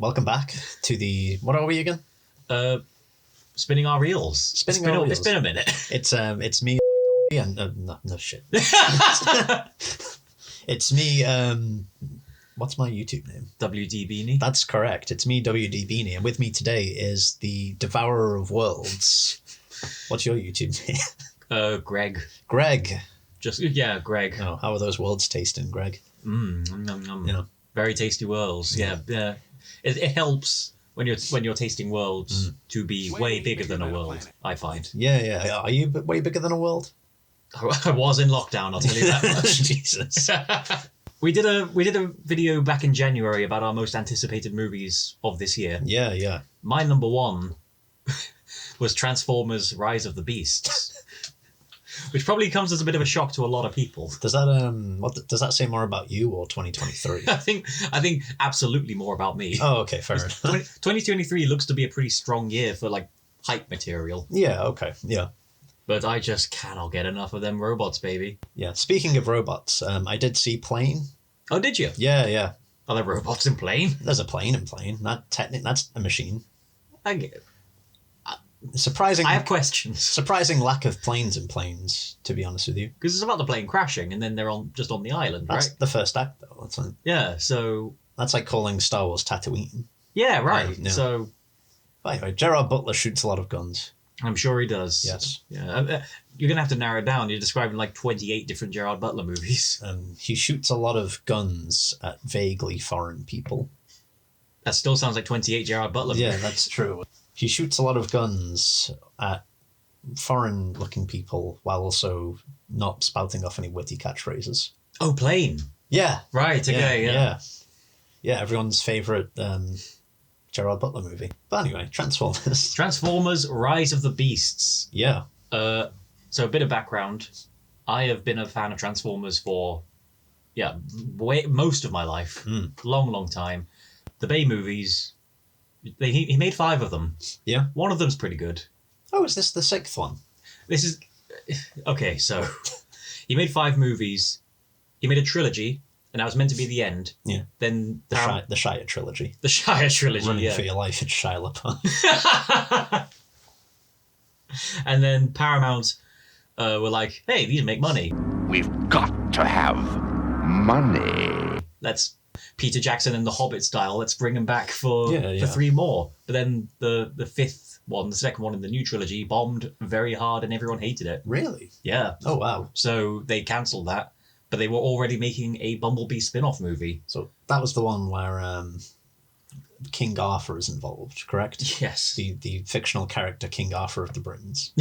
welcome back to the... What are we again? Spinning our reels. Spinning our reels. It's been a minute. It's me and... no shit. It's me... what's my YouTube name? WD Beanie. That's correct. It's me, WD Beanie. And with me today is the Devourer of Worlds. What's your YouTube name? Greg. Greg. Greg. Oh, how are those worlds tasting, Greg? Yeah. Very tasty worlds. Yeah. It helps when you're tasting worlds to be way bigger than a world, I find. Yeah. Are you way bigger than a world? I was in lockdown, I'll tell you that much. Jesus. We did a video back in January about our most anticipated movies of this year. Yeah. My number one was Transformers: Rise of the Beasts. Which probably comes as a bit of a shock to a lot of people. Does that what does that say more about you or 2023? I think absolutely more about me. Oh, okay, fair enough. 2023 looks to be a pretty strong year for like hype material. Yeah, okay, yeah. But I just cannot get enough of them robots, baby. Yeah. Speaking of robots, I did see Plane. Oh, did you? Yeah. Are there robots in Plane? There's a plane in Plane. That's a machine. I get it. Surprising. I have questions. Surprising lack of planes in Planes, to be honest with you. Because it's about the plane crashing, and then they're just on the island, That's right? the first act, though. Yeah. So. That's like calling Star Wars Tatooine. Yeah. Right. Yeah. So. Anyway, Gerard Butler shoots a lot of guns. I'm sure he does. Yes. Yeah. You're gonna have to narrow it down. You're describing like 28 different Gerard Butler movies. He shoots a lot of guns at vaguely foreign people. That still sounds like 28 Gerard Butler movies. Yeah, that's true. He shoots a lot of guns at foreign-looking people while also not spouting off any witty catchphrases. Oh, Plane. Yeah. Right. Okay. Yeah. Everyone's favourite Gerard Butler movie. But anyway, Transformers. Transformers: Rise of the Beasts. Yeah. So a bit of background. I have been a fan of Transformers for, most of my life. Long time. The Bay movies, he made 5 of them. Yeah. One of them's pretty good. Oh, is this the 6th one? This is... Okay, so he made 5 movies. He made a trilogy, and that was meant to be the end. Yeah. Then The Shire trilogy. The Shire trilogy, Running for your life, it's Shia LaBeouf. And then Paramount were like, hey, these make money. We've got to have money. Let's Peter Jackson and the Hobbit style. Let's bring him back for 3 more. But then the 5th one, the second one in the new trilogy, bombed very hard and everyone hated it. Really? Yeah. Oh, wow. So they cancelled that. But they were already making a Bumblebee spin-off movie. So that was the one where King Arthur is involved, correct? Yes. The fictional character King Arthur of the Britons.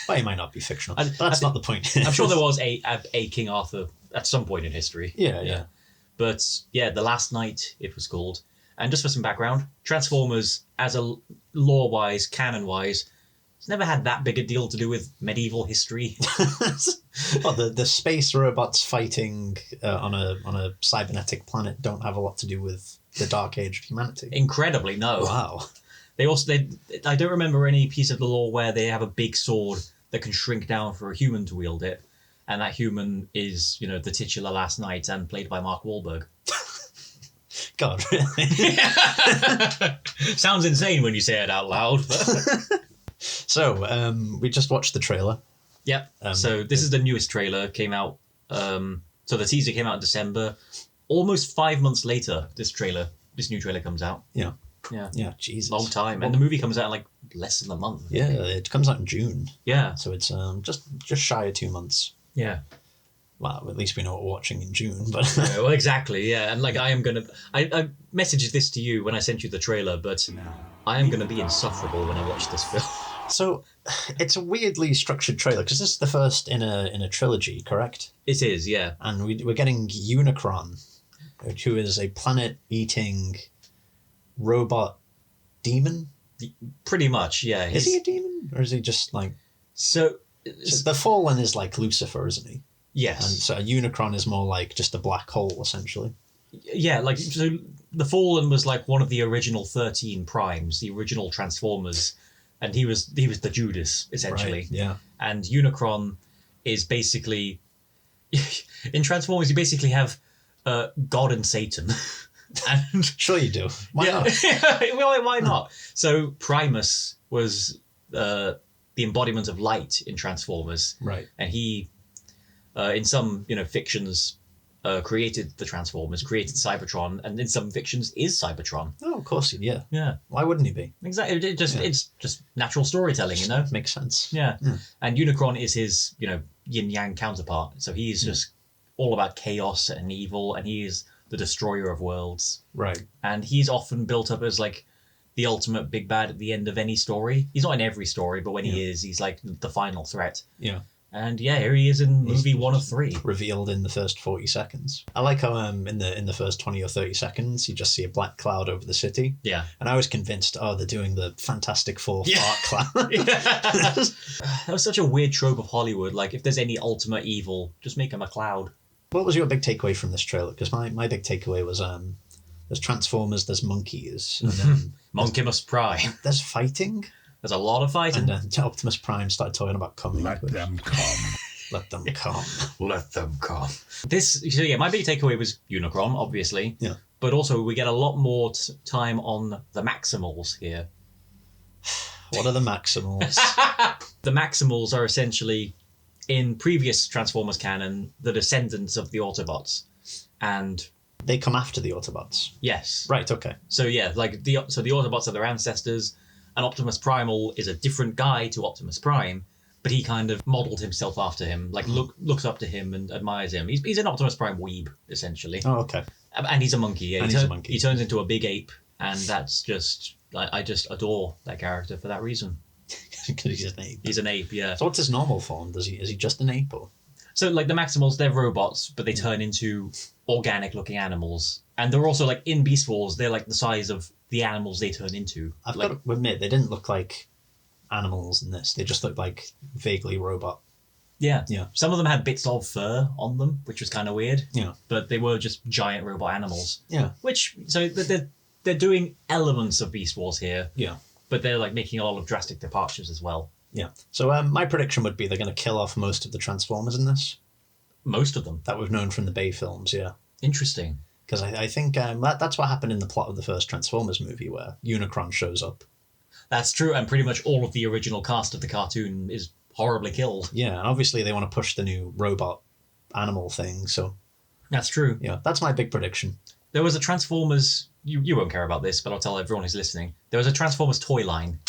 Well, he might not be fictional. That's not the point. I'm sure there was a King Arthur at some point in history. Yeah. But yeah, The Last Night, it was called. And just for some background, Transformers, as a lore-wise, canon-wise, it's never had that big a deal to do with medieval history. Well, the space robots fighting on a cybernetic planet don't have a lot to do with the Dark Age of humanity. Incredibly, no. Wow. I don't remember any piece of the lore where they have a big sword that can shrink down for a human to wield it. And that human is, the titular Last Night and played by Mark Wahlberg. God, really? Sounds insane when you say it out loud. So, we just watched the trailer. Yep. So this is the newest trailer. Came out. So the teaser came out in December. Almost 5 months later, this new trailer comes out. Yeah. Yeah. Jesus. Long time. And the movie comes out in like less than a month. Yeah, it comes out in June. Yeah. So it's just shy of 2 months. Yeah. Well, at least we know what we're watching in June. But Yeah, well, exactly. Yeah, and like I messaged this to you when I sent you the trailer, but I am gonna be insufferable when I watch this film. So, it's a weirdly structured trailer because this is the first in a trilogy, correct? It is, yeah. And we're getting Unicron, who is a planet-eating robot demon. Pretty much, yeah. Is he a demon, or is he just like? So the Fallen is like Lucifer, isn't he? Yes. And so Unicron is more like just a black hole, essentially. Yeah, like so the Fallen was like one of the original 13 Primes, the original Transformers. And he was the Judas, essentially. Right, yeah. And Unicron is basically... in Transformers, you basically have God and Satan. And Sure you do. Why not? Well, why not? So Primus was the embodiment of light in Transformers, Right. and he, in some fictions, created the Transformers, created Cybertron, and in some fictions is Cybertron. Oh, of course, yeah. Yeah, Why wouldn't he be? exactly. It's just natural storytelling, Makes sense. Yeah, and Unicron is his yin yang counterpart. So he's just all about chaos and evil, and he is the destroyer of worlds. Right. And he's often built up as like the ultimate big bad at the end of any story. He's not in every story, but when he is, he's like the final threat. Yeah. And yeah, here he is in movie 1 of 3. Revealed in the first 40 seconds. I like how in the first 20 or 30 seconds you just see a black cloud over the city. Yeah. And I was convinced, they're doing the Fantastic Four fart cloud. That was such a weird trope of Hollywood. Like, if there's any ultimate evil, just make him a cloud. What was your big takeaway from this trailer? Because my big takeaway was there's Transformers, there's monkeys, and then Monkimus Prime. there's fighting. There's a lot of fighting. And Optimus Prime started talking about coming. Let them come. Let them come. Let them come. My big takeaway was Unicron, obviously. Yeah. But also, we get a lot more time on the Maximals here. What are the Maximals? The Maximals are essentially, in previous Transformers canon, the descendants of the Autobots. And They come after the Autobots. yes. Right, okay. So yeah, the Autobots are their ancestors, and Optimus Primal is a different guy to Optimus Prime, but he kind of modelled himself after him, like looks up to him and admires him. He's an Optimus Prime weeb, essentially. Oh, okay. And he's a monkey. Yeah, And he's a monkey. He turns into a big ape, and that's just I just adore that character for that reason. Because he's an ape. He's an ape, yeah. So what's his normal form? Is he just an ape? Or? So like the Maximals, they're robots, but they turn into organic-looking animals, and they're also like in Beast Wars. They're like the size of the animals they turn into. I've got to admit, they didn't look like animals in this. They just looked like vaguely robot. Yeah. Yeah. Some of them had bits of fur on them, which was kind of weird. Yeah. But they were just giant robot animals. Yeah. So they're doing elements of Beast Wars here, Yeah. but they're like making a lot of drastic departures as well. Yeah. So my prediction would be they're going to kill off most of the Transformers in this Most of them. that we've known from the Bay films. Yeah. Interesting. Because I think that's what happened in the plot of the first Transformers movie, where Unicron shows up. That's true, and pretty much all of the original cast of the cartoon is horribly killed. Yeah, and obviously they want to push the new robot animal thing. So That's true. yeah, that's my big prediction. There was a Transformers. You won't care about this, but I'll tell everyone who's listening. There was a Transformers toy line,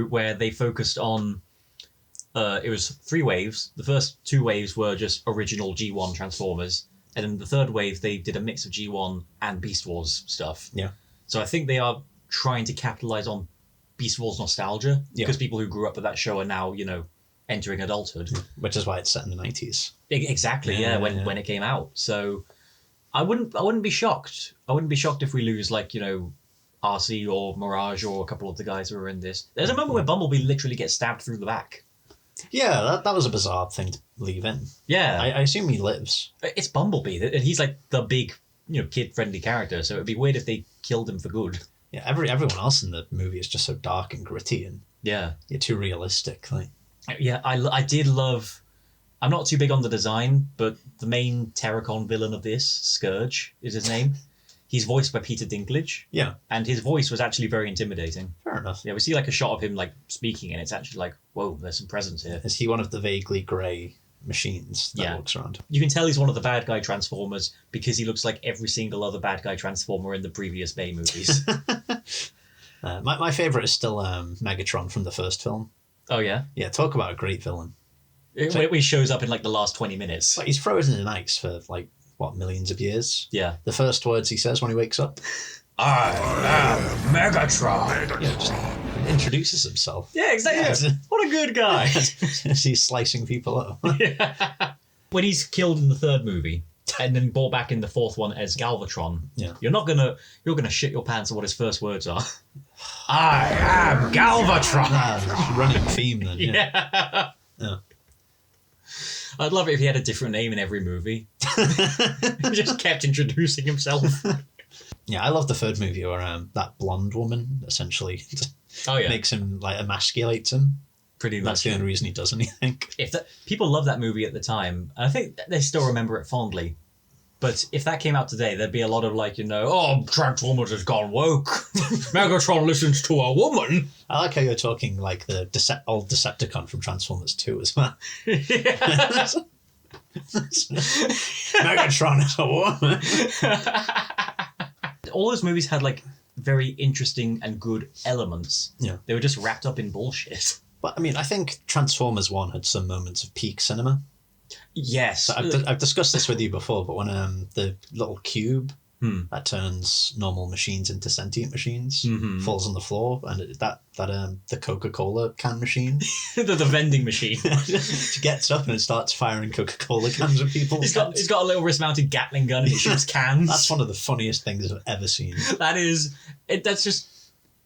where they focused on. It was 3 waves. The first 2 waves were just original G1 Transformers, and then the third wave they did a mix of G1 and Beast Wars stuff. Yeah. So I think they are trying to capitalize on Beast Wars nostalgia, because people who grew up with that show are now entering adulthood. Which is why it's set in the 90s. Exactly. Yeah. When it came out. So I wouldn't be shocked. I wouldn't be shocked if we lose RC or Mirage or a couple of the guys who are in this. There's a moment where Bumblebee literally gets stabbed through the back. Yeah, that was a bizarre thing to leave in. Yeah. I assume he lives. It's Bumblebee. And he's like the big, kid-friendly character. So it'd be weird if they killed him for good. Yeah, everyone else in the movie is just so dark and gritty, and Yeah. you're too realistic. Like, Yeah, I did love... I'm not too big on the design, but the main Terracon villain of this, Scourge, is his name. He's voiced by Peter Dinklage. yeah, And his voice was actually very intimidating. fair enough. Yeah, we see like a shot of him like speaking, and it's actually like, whoa, there's some presence here. Is he one of the vaguely grey machines that Yeah. walks around? You can tell he's one of the bad guy Transformers because he looks like every single other bad guy Transformer in the previous Bay movies. My favourite is still Megatron from the first film. Oh yeah? Yeah, talk about a great villain. When he shows up in like the last 20 minutes. Like, he's frozen in ice for millions of years. Yeah. The first words he says when he wakes up. I am Megatron! Yeah, just introduces himself. Yeah, exactly. Yeah. What a good guy. As he's slicing people up. When he's killed in the third movie and then brought back in the fourth one as Galvatron, Yeah. you're gonna shit your pants at what his first words are. I am Galvatron! Running theme then. Yeah. Yeah. I'd love it if he had a different name in every movie. He just kept introducing himself. Yeah, I love the third movie where that blonde woman essentially Oh yeah, makes him, emasculates him. pretty That's much. the only reason he does anything. People loved that movie at the time, and I think they still remember it fondly. But if that came out today, there'd be a lot of like, oh, Transformers has gone woke. Megatron listens to a woman. I like how you're talking like the old Decepticon from Transformers 2 as well. Yeah. Megatron is a woman. All those movies had like very interesting and good elements. Yeah. They were just wrapped up in bullshit. But I mean, I think Transformers 1 had some moments of peak cinema. Yes. So I've discussed this with you before, but when the little cube that turns normal machines into sentient machines falls on the floor, and the Coca-Cola can machine the vending machine. it gets up and it starts firing Coca-Cola cans at people. It's got a little wrist-mounted Gatling gun and it shoots cans. That's one of the funniest things I've ever seen.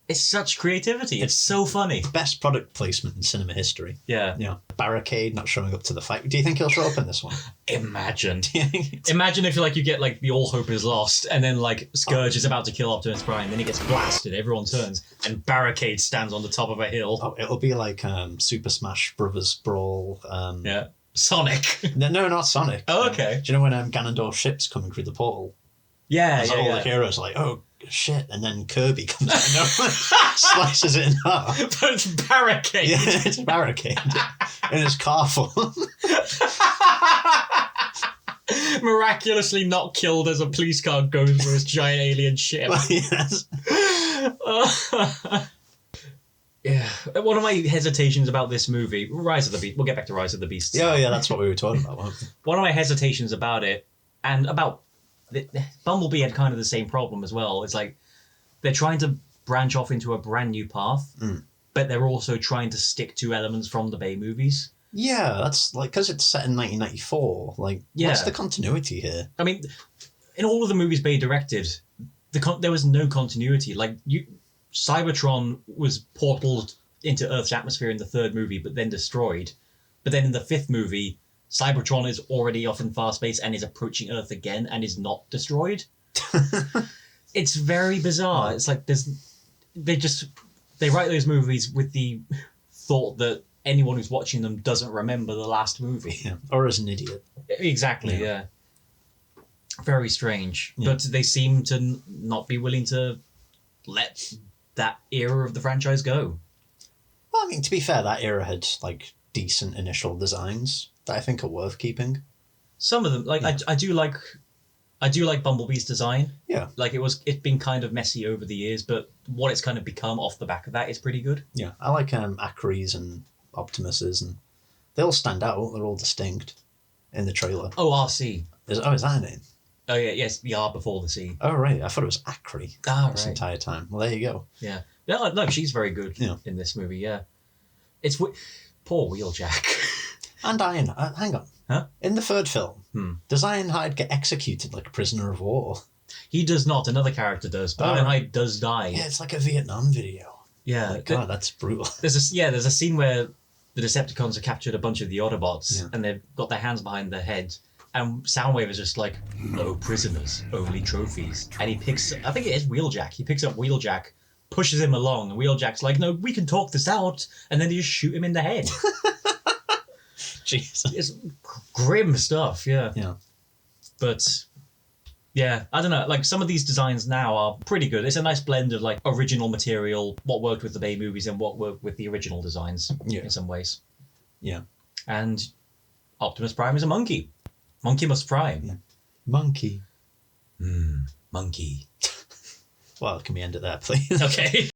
It's such creativity. It's so funny. Best product placement in cinema history. Yeah. Yeah. Barricade not showing up to the fight. Do you think he'll show up in this one? Imagine if you get like the all hope is lost and then like Scourge is about to kill Optimus Prime, then he gets blasted, everyone turns, and Barricade stands on the top of a hill. Oh, it'll be like Super Smash Brothers Brawl. Yeah. Sonic. No, not Sonic. Oh, okay. Do you know when Ganondorf's ship's coming through the portal? Yeah, All the heroes are like, oh shit, and then Kirby comes out and slices it in half. But it's Barricade. Yeah, it's a barricade in his car full. Miraculously not killed as a police car goes through his giant alien ship. Yes. Yeah. One of my hesitations about this movie, Rise of the Beast, we'll get back to Rise of the Beast. Yeah, that's what we were talking about. Weren't we? One of my hesitations about it, and about Bumblebee had kind of the same problem as well. It's like they're trying to branch off into a brand new path, but they're also trying to stick to elements from the Bay movies. Yeah, that's like because it's set in 1994. Like, what's the continuity here? I mean, in all of the movies Bay directed, there was no continuity. Like, Cybertron was portaled into Earth's atmosphere in the third movie, but then destroyed. But then in the fifth movie, Cybertron is already off in far space and is approaching Earth again and is not destroyed. It's very bizarre. It's like they write those movies with the thought that anyone who's watching them doesn't remember the last movie. Yeah. Or as an idiot. Exactly, yeah. Very strange. Yeah. But they seem to not be willing to let that era of the franchise go. Well, I mean, to be fair, that era had like decent initial designs that I think are worth keeping. Some of them, like I do like Bumblebee's design. Yeah, like it's been kind of messy over the years, but what it's kind of become off the back of that is pretty good. Yeah, I like Acre's and Optimus's, and they all stand out. They're all distinct in the trailer. Oh, RC. Is that a name? Oh yeah, yes, the R before the C. Oh right, I thought it was Acre this right. entire time. Well, there you go. Yeah, no, she's very good in this movie. Yeah, it's poor Wheeljack. And Iron. Hang on. Huh? In the third film, does Ironhide get executed like a prisoner of war? He does not. Another character does, but Ironhide does die. Yeah, it's like a Vietnam video. Yeah, oh God, that's brutal. There's a scene where the Decepticons have captured a bunch of the Autobots, and they've got their hands behind their head. And Soundwave is just like, no prisoners, only trophies. And he picks, I think it is Wheeljack. He picks up Wheeljack, pushes him along, and Wheeljack's like, no, we can talk this out. And then they just shoot him in the head. Jesus. It's grim stuff, yeah. Yeah. But, yeah, I don't know. Like, some of these designs now are pretty good. It's a nice blend of, like, original material, what worked with the Bay movies and what worked with the original designs in some ways. Yeah. And Optimus Prime is a monkey. Monkimus Prime. Yeah. Monkey. Monkey. Well, can we end it there, please? Okay.